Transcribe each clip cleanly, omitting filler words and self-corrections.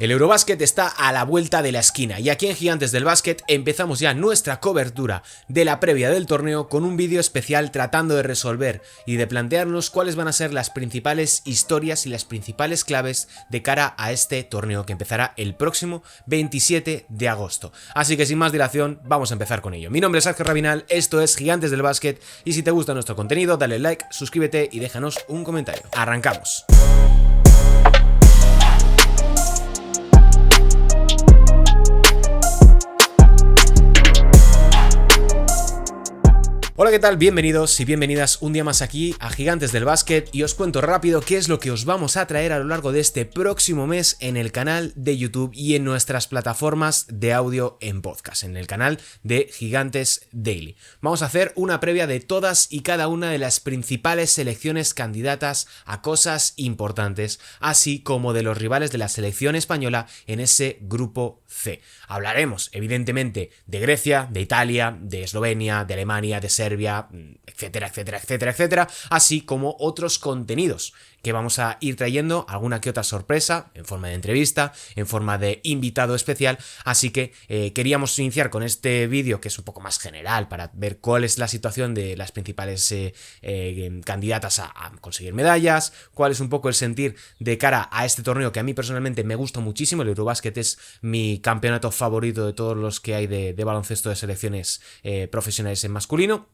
El Eurobásquet está a la vuelta de la esquina y aquí en Gigantes del Básquet empezamos ya nuestra cobertura de la previa del torneo con un vídeo especial tratando de resolver y de plantearnos cuáles van a ser las principales historias y las principales claves de cara a este torneo que empezará el próximo 27 de agosto. Así que sin más dilación, vamos a empezar con ello. Mi nombre es Ángel Rabinal, esto es Gigantes del Básquet y si te gusta nuestro contenido, dale like, suscríbete y déjanos un comentario. ¡Arrancamos! Hola, ¿qué tal? Bienvenidos y bienvenidas un día más aquí a Gigantes del Básquet y os cuento rápido qué es lo que os vamos a traer a lo largo de este próximo mes en el canal de YouTube y en nuestras plataformas de audio en podcast, en el canal de Gigantes Daily. Vamos a hacer una previa de todas y cada una de las principales selecciones candidatas a cosas importantes, así como de los rivales de la selección española en ese grupo C. Hablaremos, evidentemente, de Grecia, de Italia, de Eslovenia, de Alemania, de Serbia, etcétera, etcétera, etcétera, etcétera, así como otros contenidos que vamos a ir trayendo, alguna que otra sorpresa, en forma de entrevista, en forma de invitado especial, así que queríamos iniciar con este vídeo que es un poco más general para ver cuál es la situación de las principales candidatas a conseguir medallas, cuál es un poco el sentir de cara a este torneo que a mí personalmente me gusta muchísimo. El Eurobásquet es mi campeonato favorito de todos los que hay de baloncesto de selecciones profesionales en masculino.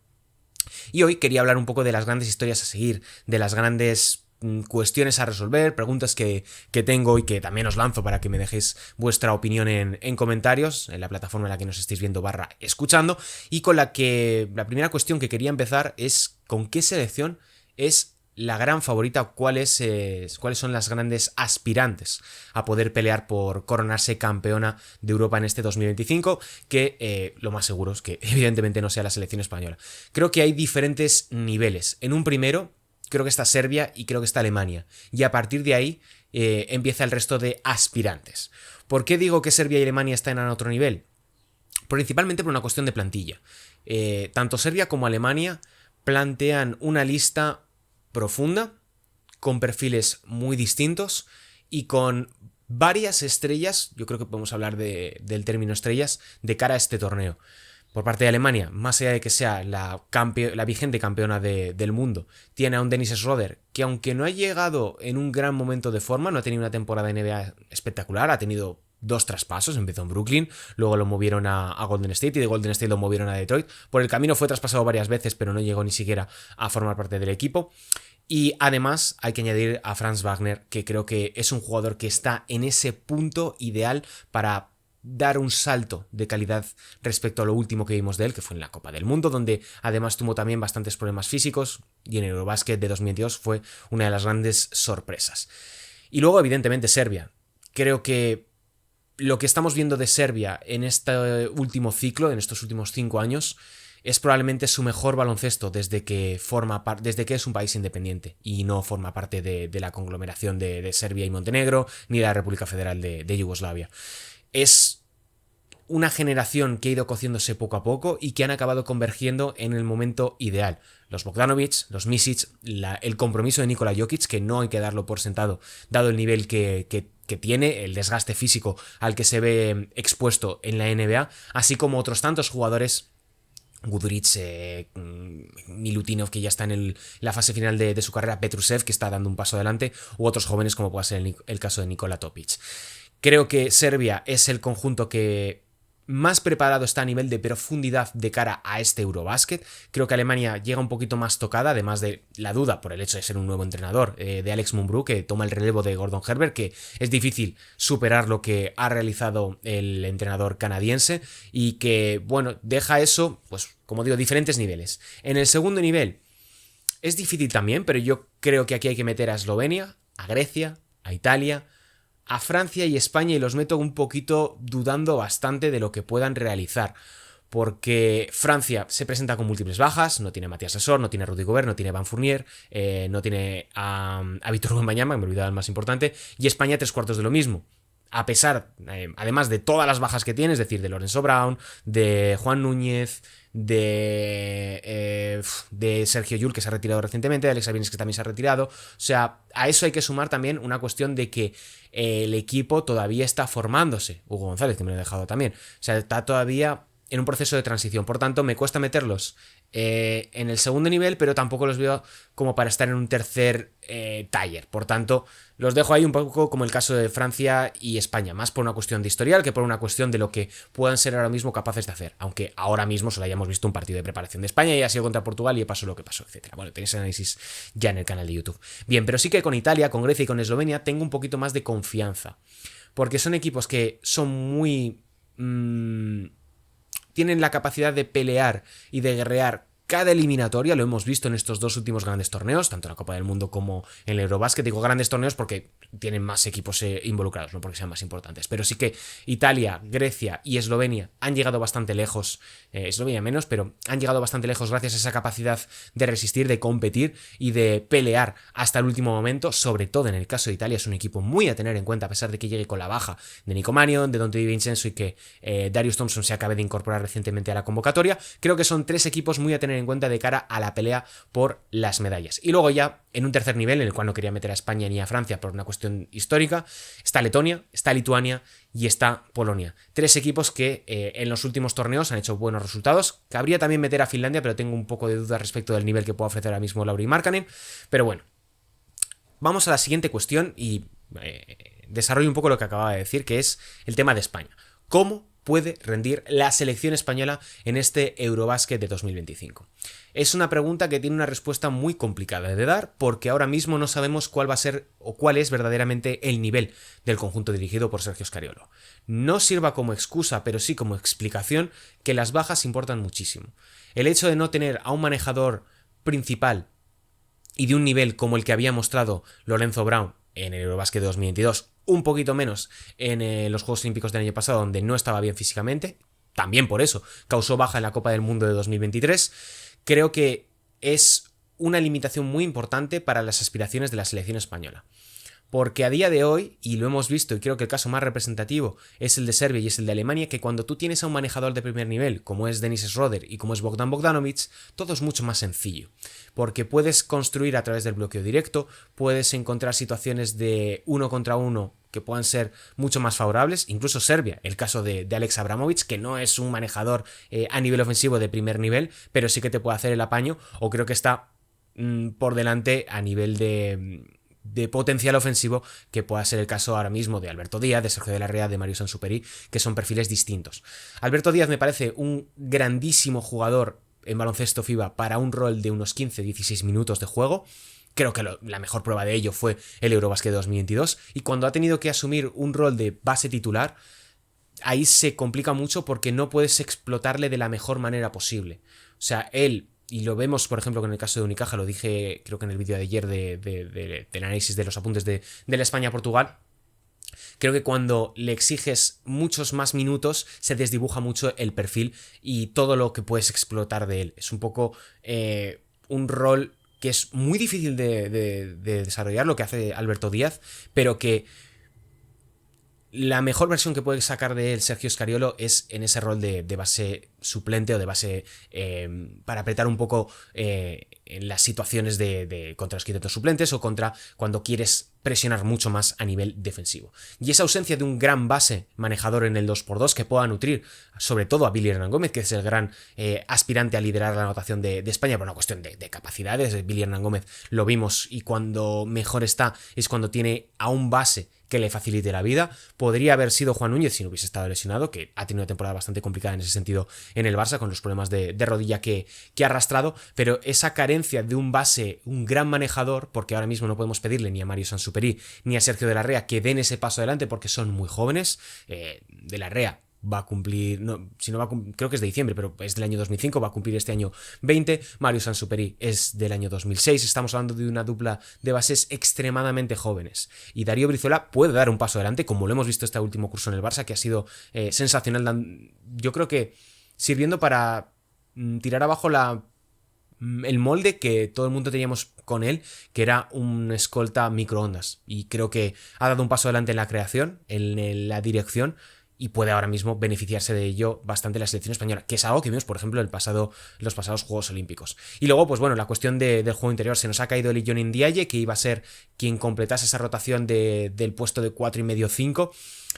Y hoy quería hablar un poco de las grandes historias a seguir, de las grandes cuestiones a resolver, preguntas que tengo y que también os lanzo para que me dejéis vuestra opinión en comentarios, en la plataforma en la que nos estéis viendo / escuchando, y con la primera cuestión que quería empezar es ¿con qué selección es la gran favorita? ¿Cuáles son las grandes aspirantes a poder pelear por coronarse campeona de Europa en este 2025? Que lo más seguro es que evidentemente no sea la selección española. Creo que hay diferentes niveles. En un primero, creo que está Serbia y creo que está Alemania. Y a partir de ahí empieza el resto de aspirantes. ¿Por qué digo que Serbia y Alemania están a otro nivel? Principalmente por una cuestión de plantilla. Tanto Serbia como Alemania plantean una lista profunda, con perfiles muy distintos y con varias estrellas. Yo creo que podemos hablar del término estrellas de cara a este torneo. Por parte de Alemania, más allá de que sea la vigente campeona del mundo, tiene a un Dennis Schroeder que, aunque no ha llegado en un gran momento de forma, no ha tenido una temporada de NBA espectacular, ha tenido 2 traspasos, empezó en Brooklyn, luego lo movieron a Golden State y de Golden State lo movieron a Detroit. Por el camino fue traspasado varias veces, pero no llegó ni siquiera a formar parte del equipo. Y además hay que añadir a Franz Wagner, que creo que es un jugador que está en ese punto ideal para dar un salto de calidad respecto a lo último que vimos de él, que fue en la Copa del Mundo, donde además tuvo también bastantes problemas físicos, y en el Eurobásquet de 2022 fue una de las grandes sorpresas. Y luego, evidentemente, Serbia. Creo que lo que estamos viendo de Serbia en este último ciclo, en estos últimos 5 años, es probablemente su mejor baloncesto desde que es un país independiente y no forma parte de la conglomeración de Serbia y Montenegro, ni de la República Federal de Yugoslavia. Es una generación que ha ido cociéndose poco a poco y que han acabado convergiendo en el momento ideal. Los Bogdanovic, los Micic, el compromiso de Nikola Jokic, que no hay que darlo por sentado, dado el nivel que tiene, el desgaste físico al que se ve expuesto en la NBA, así como otros tantos jugadores, Guduric, Milutinov, que ya está en la fase final de su carrera, Petrusev, que está dando un paso adelante, u otros jóvenes como puede ser el caso de Nikola Topic. Creo que Serbia es el conjunto que más preparado está a nivel de profundidad de cara a este Eurobásquet. Creo que Alemania llega un poquito más tocada, además de la duda por el hecho de ser un nuevo entrenador, de Alex Mumbrú, que toma el relevo de Gordon Herbert, que es difícil superar lo que ha realizado el entrenador canadiense y que, bueno, deja eso, pues como digo, diferentes niveles. En el segundo nivel es difícil también, pero yo creo que aquí hay que meter a Eslovenia, a Grecia, a Italia, a Francia y España, y los meto un poquito dudando bastante de lo que puedan realizar, porque Francia se presenta con múltiples bajas, no tiene a Matías Lesor, no tiene a Rudy Gobert, no tiene a Van Fournier, no tiene a Víctor Wembanyama, que me he olvidado el más importante, y España 3/4 de lo mismo. a pesar, además de todas las bajas que tiene, es decir, de Lorenzo Brown, de Juan Núñez, de Sergio Llull, que se ha retirado recientemente, de Alex Abrines, que también se ha retirado. O sea, a eso hay que sumar también una cuestión de que el equipo todavía está formándose. Hugo González, que me lo he dejado también. O sea, está todavía en un proceso de transición. Por tanto, me cuesta meterlos en el segundo nivel, pero tampoco los veo como para estar en un tercer tier. Por tanto, los dejo ahí un poco como el caso de Francia y España, más por una cuestión de historial que por una cuestión de lo que puedan ser ahora mismo capaces de hacer. Aunque ahora mismo solo hayamos visto un partido de preparación de España y ha sido contra Portugal y pasó lo que pasó, etcétera. Bueno, tenéis análisis ya en el canal de YouTube. Bien, pero sí que con Italia, con Grecia y con Eslovenia tengo un poquito más de confianza. Porque son equipos que son muy... tienen la capacidad de pelear y de guerrear cada eliminatoria, lo hemos visto en estos dos últimos grandes torneos, tanto en la Copa del Mundo como en el Eurobasket. Digo grandes torneos porque tienen más equipos involucrados, no porque sean más importantes. Pero sí que Italia, Grecia y Eslovenia han llegado bastante lejos, Eslovenia menos, pero han llegado bastante lejos gracias a esa capacidad de resistir, de competir y de pelear hasta el último momento. Sobre todo en el caso de Italia es un equipo muy a tener en cuenta, a pesar de que llegue con la baja de Nico Mannion, de Donte DiVincenzo y que Darius Thompson se acabe de incorporar recientemente a la convocatoria. Creo que son tres equipos muy a tener en cuenta de cara a la pelea por las medallas. Y luego ya, en un tercer nivel, en el cual no quería meter a España ni a Francia por una cuestión histórica, está Letonia, está Lituania y está Polonia. Tres equipos que en los últimos torneos han hecho buenos resultados. Cabría también meter a Finlandia, pero tengo un poco de dudas respecto del nivel que puede ofrecer ahora mismo Lauri Markkanen. Pero bueno, vamos a la siguiente cuestión y desarrollo un poco lo que acababa de decir, que es el tema de España. ¿Cómo puede rendir la selección española en este Eurobasket de 2025? Es una pregunta que tiene una respuesta muy complicada de dar porque ahora mismo no sabemos cuál va a ser o cuál es verdaderamente el nivel del conjunto dirigido por Sergio Scariolo. No sirva como excusa, pero sí como explicación que las bajas importan muchísimo. El hecho de no tener a un manejador principal y de un nivel como el que había mostrado Lorenzo Brown en el Eurobasket de 2022, un poquito menos en los Juegos Olímpicos del año pasado, donde no estaba bien físicamente, también por eso causó baja en la Copa del Mundo de 2023, creo que es una limitación muy importante para las aspiraciones de la selección española. Porque a día de hoy, y lo hemos visto, y creo que el caso más representativo es el de Serbia y es el de Alemania, que cuando tú tienes a un manejador de primer nivel, como es Dennis Schroeder y como es Bogdan Bogdanovic, todo es mucho más sencillo. Porque puedes construir a través del bloqueo directo, puedes encontrar situaciones de uno contra uno que puedan ser mucho más favorables, incluso Serbia, el caso de Alex Abramovic, que no es un manejador a nivel ofensivo de primer nivel, pero sí que te puede hacer el apaño, o creo que está por delante a nivel de potencial ofensivo, que pueda ser el caso ahora mismo de Alberto Díaz, de Sergio de la Rea, de Mario Sansuperi, que son perfiles distintos. Alberto Díaz me parece un grandísimo jugador en baloncesto FIBA para un rol de unos 15-16 minutos de juego. Creo que la mejor prueba de ello fue el Eurobasket 2022, y cuando ha tenido que asumir un rol de base titular, ahí se complica mucho porque no puedes explotarle de la mejor manera posible. O sea, él, y lo vemos por ejemplo con el caso de Unicaja, lo dije creo que en el vídeo de ayer del análisis de los apuntes de la España-Portugal, creo que cuando le exiges muchos más minutos se desdibuja mucho el perfil y todo lo que puedes explotar de él. Es un poco un rol que es muy difícil de desarrollar, lo que hace Alberto Díaz, pero que la mejor versión que puede sacar de él Sergio Scariolo es en ese rol de base suplente o de base para apretar un poco en las situaciones contra los quintetos suplentes o contra cuando quieres presionar mucho más a nivel defensivo. Y esa ausencia de un gran base manejador en el 2x2 que pueda nutrir sobre todo a Billy Hernán Gómez, que es el gran aspirante a liderar la anotación de España por una cuestión de capacidades. Billy Hernán Gómez lo vimos, y cuando mejor está es cuando tiene a un base que le facilite la vida. Podría haber sido Juan Núñez si no hubiese estado lesionado, que ha tenido una temporada bastante complicada en ese sentido en el Barça, con los problemas de rodilla que ha arrastrado, pero esa carencia de un base, un gran manejador, porque ahora mismo no podemos pedirle ni a Mario Sansuperi ni a Sergio de la Rea que den ese paso adelante porque son muy jóvenes. De la Rea va a cumplir, no, si no va a creo que es de diciembre, pero es del año 2005, va a cumplir este año 20, Mario Sansuperi es del año 2006, estamos hablando de una dupla de bases extremadamente jóvenes, y Darío Brizuela puede dar un paso adelante, como lo hemos visto este último curso en el Barça, que ha sido sensacional, yo creo que sirviendo para tirar abajo el molde que todo el mundo teníamos con él, que era un escolta microondas. Y creo que ha dado un paso adelante en la creación, en la dirección, y puede ahora mismo beneficiarse de ello bastante la selección española, que es algo que vimos, por ejemplo, en los pasados Juegos Olímpicos. Y luego, pues bueno, la cuestión del juego interior, se nos ha caído Ilion Ndiaye, que iba a ser quien completase esa rotación del puesto de 4,5-5.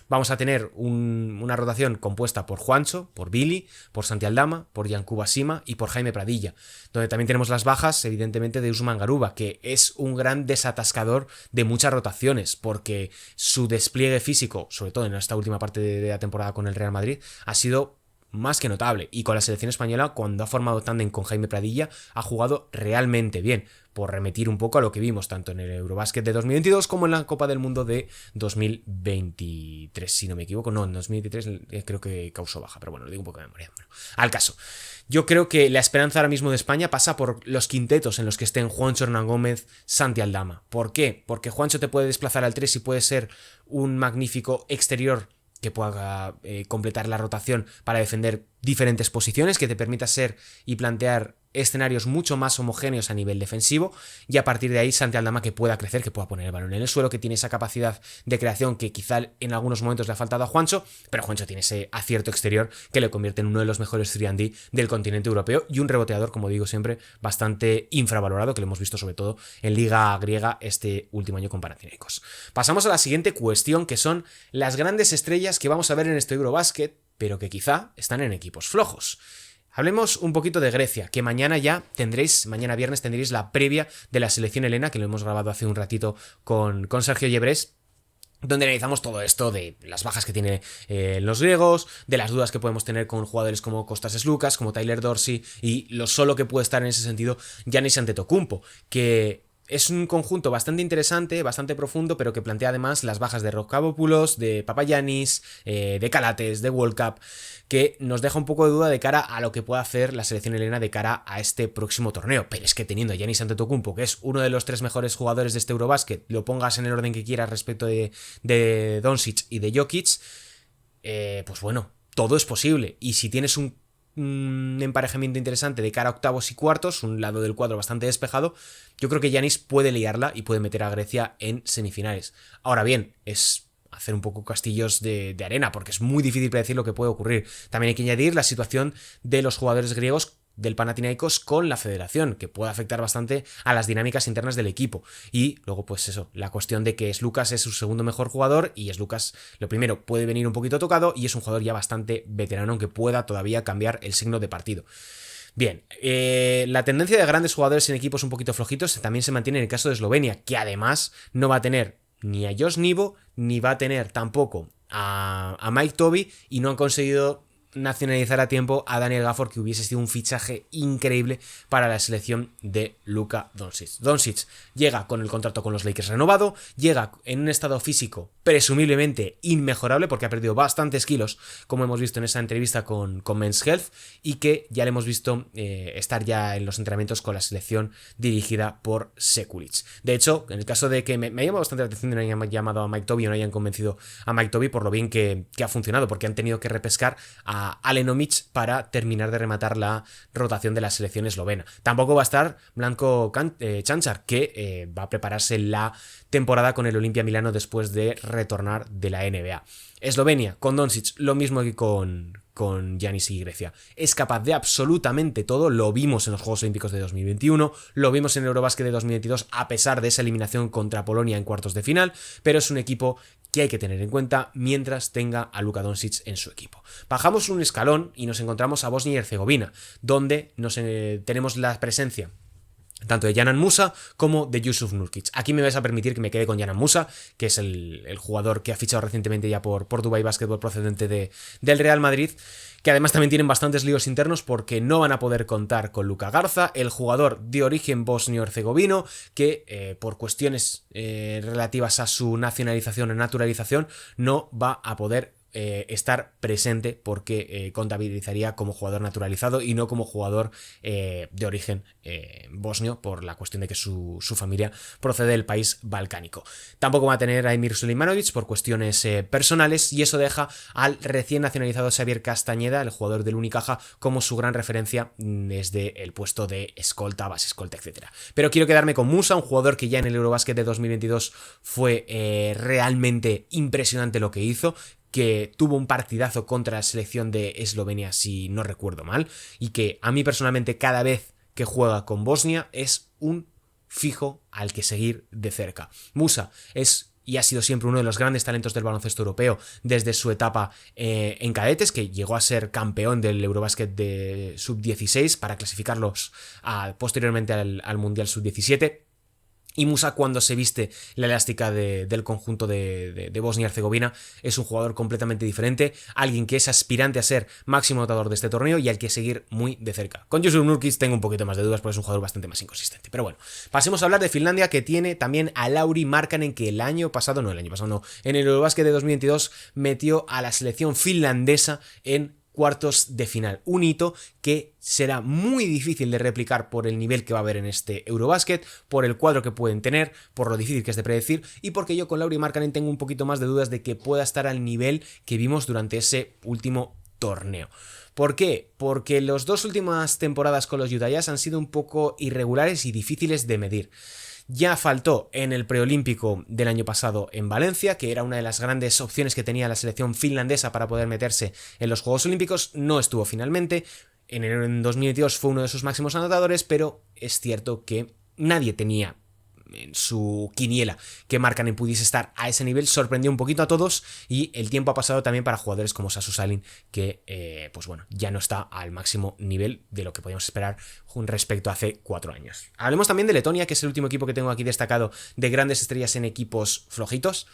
Vamos a tener una rotación compuesta por Juancho, por Billy, por Santi Aldama, por Yankuba Sima y por Jaime Pradilla, donde también tenemos las bajas, evidentemente, de Usman Garuba, que es un gran desatascador de muchas rotaciones, porque su despliegue físico, sobre todo en esta última parte de la temporada con el Real Madrid, ha sido más que notable, y con la selección española, cuando ha formado tándem con Jaime Pradilla, ha jugado realmente bien, por remitir un poco a lo que vimos tanto en el Eurobasket de 2022 como en la Copa del Mundo de 2023, si no me equivoco. No, en 2023 creo que causó baja, pero bueno, lo digo un poco de memoria. Bueno, al caso, yo creo que la esperanza ahora mismo de España pasa por los quintetos en los que estén Juancho Hernán Gómez, Santi Aldama. ¿Por qué? Porque Juancho te puede desplazar al 3 y puede ser un magnífico exterior que pueda completar la rotación para defender diferentes posiciones, que te permita ser y plantear escenarios mucho más homogéneos a nivel defensivo, y a partir de ahí Santi Aldama que pueda crecer, que pueda poner el balón en el suelo, que tiene esa capacidad de creación que quizá en algunos momentos le ha faltado a Juancho, pero Juancho tiene ese acierto exterior que le convierte en uno de los mejores 3&D del continente europeo, y un reboteador, como digo siempre, bastante infravalorado, que lo hemos visto sobre todo en Liga Griega este último año con Panathinaikos. Pasamos a la siguiente cuestión, que son las grandes estrellas que vamos a ver en este Eurobasket, pero que quizá están en equipos flojos. Hablemos un poquito de Grecia, que mañana viernes tendréis la previa de la selección helena, que lo hemos grabado hace un ratito con Sergio Llebrés, donde analizamos todo esto de las bajas que tiene los griegos, de las dudas que podemos tener con jugadores como Kostas Sloukas, como Tyler Dorsey, y lo solo que puede estar en ese sentido Giannis Antetokounmpo, que es un conjunto bastante interesante, bastante profundo, pero que plantea además las bajas de Rokavopoulos, de Papagiannis, de Calates, de World Cup, que nos deja un poco de duda de cara a lo que pueda hacer la selección helena de cara a este próximo torneo. Pero es que teniendo a Giannis Antetokounmpo, que es uno de los 3 mejores jugadores de este Eurobasket, lo pongas en el orden que quieras respecto de Doncic y de Jokic, pues bueno, todo es posible. Y si tienes un emparejamiento interesante de cara a octavos y cuartos, un lado del cuadro bastante despejado, yo creo que Giannis puede liarla y puede meter a Grecia en semifinales. Ahora bien, es hacer un poco castillos de arena, porque es muy difícil predecir lo que puede ocurrir. También hay que añadir la situación de los jugadores griegos del Panathinaikos con la federación, que puede afectar bastante a las dinámicas internas del equipo. Y luego, pues eso, la cuestión de que Sloukas es su segundo mejor jugador, y Sloukas, lo primero, puede venir un poquito tocado, y es un jugador ya bastante veterano, aunque pueda todavía cambiar el signo de partido. Bien, la tendencia de grandes jugadores en equipos un poquito flojitos también se mantiene en el caso de Eslovenia, que además no va a tener ni a Josh Nivo, ni va a tener tampoco a Mike Toby, y no han conseguido nacionalizar a tiempo a Daniel Gafford, que hubiese sido un fichaje increíble para la selección de Luka Doncic. Doncic llega con el contrato con los Lakers renovado, llega en un estado físico presumiblemente inmejorable, porque ha perdido bastantes kilos, como hemos visto en esa entrevista con Men's Health, y que ya le hemos visto estar ya en los entrenamientos con la selección dirigida por Sekulic. De hecho, en el caso de que me ha llamado bastante la atención de no hayan llamado a Mike Toby o no hayan convencido a Mike Toby, por lo bien que ha funcionado, porque han tenido que repescar a Alenomic para terminar de rematar la rotación de la selección eslovena. Tampoco va a estar Blanco Chanchar, que va a prepararse la temporada con el Olimpia Milano después de retornar de la NBA. Eslovenia, con Doncic, lo mismo que con Giannis y Grecia. Es capaz de absolutamente todo, lo vimos en los Juegos Olímpicos de 2021, lo vimos en el Eurobasket de 2022, a pesar de esa eliminación contra Polonia en cuartos de final, pero es un equipo que hay que tener en cuenta mientras tenga a Luka Doncic en su equipo. Bajamos un escalón y nos encontramos a Bosnia y Herzegovina, donde tenemos la presencia tanto de Yanan Musa como de Yusuf Nurkic. Aquí me vais a permitir que me quede con Yanan Musa, que es el jugador que ha fichado recientemente ya por Dubai Basketball, procedente del Real Madrid, que además también tienen bastantes líos internos porque no van a poder contar con Luka Garza, el jugador de origen bosnio-herzegovino, que por cuestiones relativas a su nacionalización o naturalización no va a poder estar presente porque contabilizaría como jugador naturalizado y no como jugador de origen bosnio, por la cuestión de que su familia procede del país balcánico. Tampoco va a tener a Emir Suleimanovic por cuestiones personales, y eso deja al recién nacionalizado Xavier Castañeda, el jugador del Unicaja, como su gran referencia desde el puesto de escolta, base escolta, etc. Pero quiero quedarme con Musa, un jugador que ya en el Eurobasket de 2022 fue realmente impresionante lo que hizo, que tuvo un partidazo contra la selección de Eslovenia, si no recuerdo mal, y que a mí personalmente cada vez que juega con Bosnia es un fijo al que seguir de cerca. Musa es y ha sido siempre uno de los grandes talentos del baloncesto europeo desde su etapa en cadetes, que llegó a ser campeón del Eurobasket de sub-16 para clasificarlos posteriormente al Mundial sub-17. Y Musa, cuando se viste la elástica del conjunto de Bosnia y Herzegovina, es un jugador completamente diferente, alguien que es aspirante a ser máximo anotador de este torneo y al que seguir muy de cerca. Con Jusuf Nurkic tengo un poquito más de dudas porque es un jugador bastante más inconsistente. Pero bueno, pasemos a hablar de Finlandia, que tiene también a Lauri Markkanen, que en el Eurobasket de 2022 metió a la selección finlandesa en cuartos de final. Un hito que será muy difícil de replicar por el nivel que va a haber en este Eurobasket, por el cuadro que pueden tener, por lo difícil que es de predecir, y porque yo con Lauri Markkanen tengo un poquito más de dudas de que pueda estar al nivel que vimos durante ese último torneo. ¿Por qué? Porque las dos últimas temporadas con los Utah Jazz han sido un poco irregulares y difíciles de medir. Ya faltó en el preolímpico del año pasado en Valencia, que era una de las grandes opciones que tenía la selección finlandesa para poder meterse en los Juegos Olímpicos. No estuvo finalmente. En 2022 fue uno de sus máximos anotadores, pero es cierto que nadie tenía en su quiniela que Markkanen pudiese estar a ese nivel. Sorprendió un poquito a todos, y el tiempo ha pasado también para jugadores como Sasu Salin, que pues bueno, ya no está al máximo nivel de lo que podíamos esperar respecto a hace 4 años. Hablemos también de Letonia, que es el último equipo que tengo aquí destacado de grandes estrellas en equipos flojitos.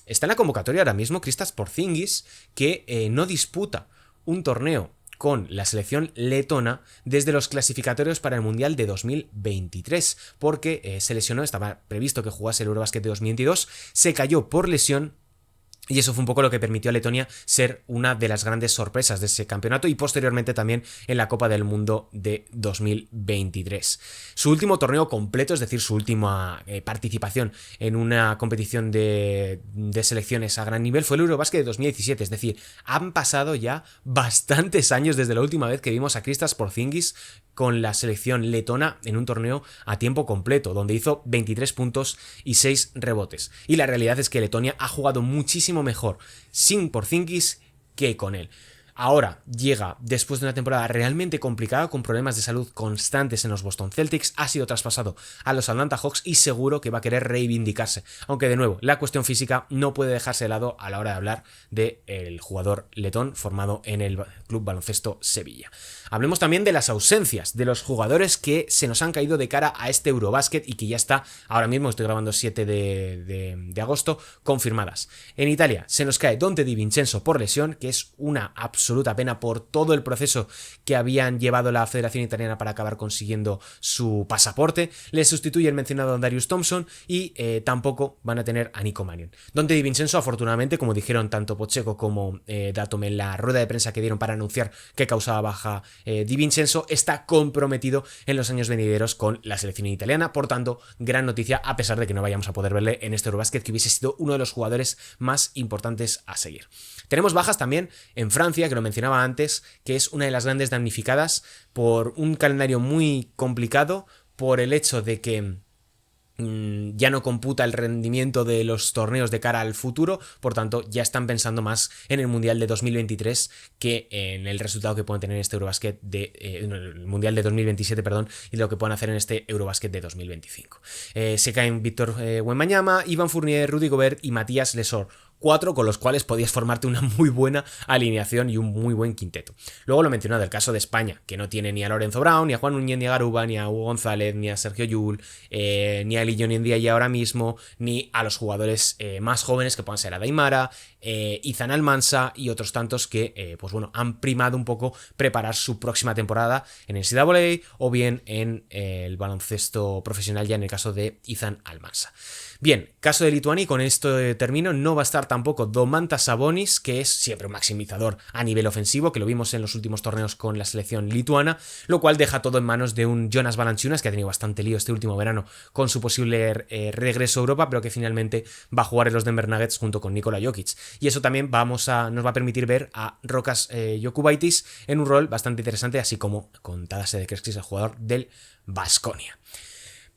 Está en la convocatoria ahora mismo Kristaps Porzingis, que no disputa un torneo con la selección letona desde los clasificatorios para el Mundial de 2023, porque se lesionó. Estaba previsto que jugase el Eurobasket de 2022, se cayó por lesión, y eso fue un poco lo que permitió a Letonia ser una de las grandes sorpresas de ese campeonato y posteriormente también en la Copa del Mundo de 2023. Su último torneo completo, es decir, su última participación en una competición de selecciones a gran nivel, fue el Eurobasket de 2017. Es decir, han pasado ya bastantes años desde la última vez que vimos a Kristaps Porzingis con la selección letona en un torneo a tiempo completo, donde hizo 23 puntos y 6 rebotes. Y la realidad es que Letonia ha jugado muchísimo mejor sin Porzingis que con él. Ahora llega después de una temporada realmente complicada, con problemas de salud constantes en los Boston Celtics, ha sido traspasado a los Atlanta Hawks y seguro que va a querer reivindicarse, aunque de nuevo la cuestión física no puede dejarse de lado a la hora de hablar del jugador letón formado en el Club Baloncesto Sevilla. Hablemos también de las ausencias, de los jugadores que se nos han caído de cara a este Eurobasket y que ya está, ahora mismo estoy grabando 7 de agosto, confirmadas. En Italia se nos cae Donte Di Vincenzo por lesión, que es una absoluta pena por todo el proceso que habían llevado la Federación Italiana para acabar consiguiendo su pasaporte. Le sustituye el mencionado Darius Thompson y tampoco van a tener a Nico Mannion. Donte Di Vincenzo, afortunadamente, como dijeron tanto Pocheco como Datum en la rueda de prensa que dieron para anunciar que causaba baja Di Vincenzo, está comprometido en los años venideros con la selección italiana. Por tanto, gran noticia, a pesar de que no vayamos a poder verle en este Eurobasket, que hubiese sido uno de los jugadores más importantes a seguir. Tenemos bajas también en Francia, que lo mencionaba antes, que es una de las grandes damnificadas por un calendario muy complicado, por el hecho de que ya no computa el rendimiento de los torneos de cara al futuro. Por tanto, ya están pensando más en el Mundial de 2023 que en el resultado que pueden tener en este Eurobasket el Mundial de 2027, perdón, y lo que pueden hacer en este Eurobasket de 2025. Se caen Víctor Wembanyama, Ivan Fournier, Rudy Gobert y Matías Lesor. 4 con los cuales podías formarte una muy buena alineación y un muy buen quinteto. Luego lo mencionado, el caso de España, que no tiene ni a Lorenzo Brown, ni a Juan Núñez, ni a Garuba, ni a Hugo González, ni a Sergio Llull, ni a Eli Johnny Ndiaye ahora mismo, ni a los jugadores más jóvenes que puedan ser Adaimara, Izan Almansa y otros tantos que pues bueno, han primado un poco preparar su próxima temporada en el NCAA o bien en el baloncesto profesional, ya en el caso de Izan Almansa. Bien, caso de Lituania, y con esto termino, no va a estar tampoco Domantas Sabonis, que es siempre un maximizador a nivel ofensivo, que lo vimos en los últimos torneos con la selección lituana, lo cual deja todo en manos de un Jonas Valanciunas, que ha tenido bastante lío este último verano con su posible regreso a Europa, pero que finalmente va a jugar en los Denver Nuggets junto con Nikola Jokic. Y eso también nos va a permitir ver a Rokas Jokubaitis en un rol bastante interesante, así como con Tadas Sedekerskis, el jugador del Baskonia.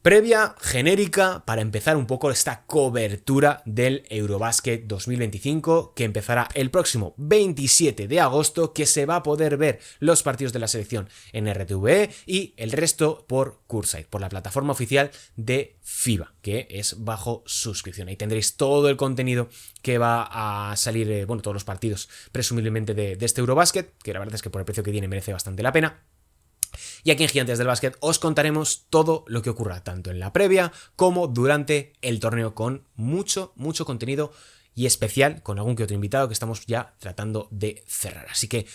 Previa genérica para empezar un poco esta cobertura del Eurobasket 2025, que empezará el próximo 27 de agosto, que se va a poder ver los partidos de la selección en RTVE y el resto por Courtside, por la plataforma oficial de FIBA, que es bajo suscripción. Ahí tendréis todo el contenido que va a salir, todos los partidos presumiblemente de este Eurobasket, que la verdad es que por el precio que tiene merece bastante la pena. Y aquí en Gigantes del Básquet os contaremos todo lo que ocurra, tanto en la previa como durante el torneo, con mucho contenido y especial, con algún que otro invitado que estamos ya tratando de cerrar. Así que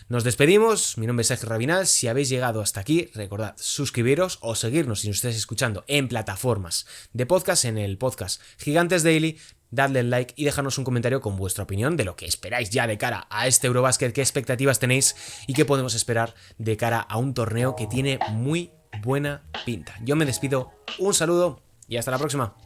nos despedimos, mi nombre es Sergio Rabinal. Si habéis llegado hasta aquí, recordad suscribiros o seguirnos si nos estáis escuchando en plataformas de podcast, en el podcast Gigantes Daily. Dadle el like y dejadnos un comentario con vuestra opinión de lo que esperáis ya de cara a este Eurobasket, qué expectativas tenéis y qué podemos esperar de cara a un torneo que tiene muy buena pinta. Yo me despido, un saludo y hasta la próxima.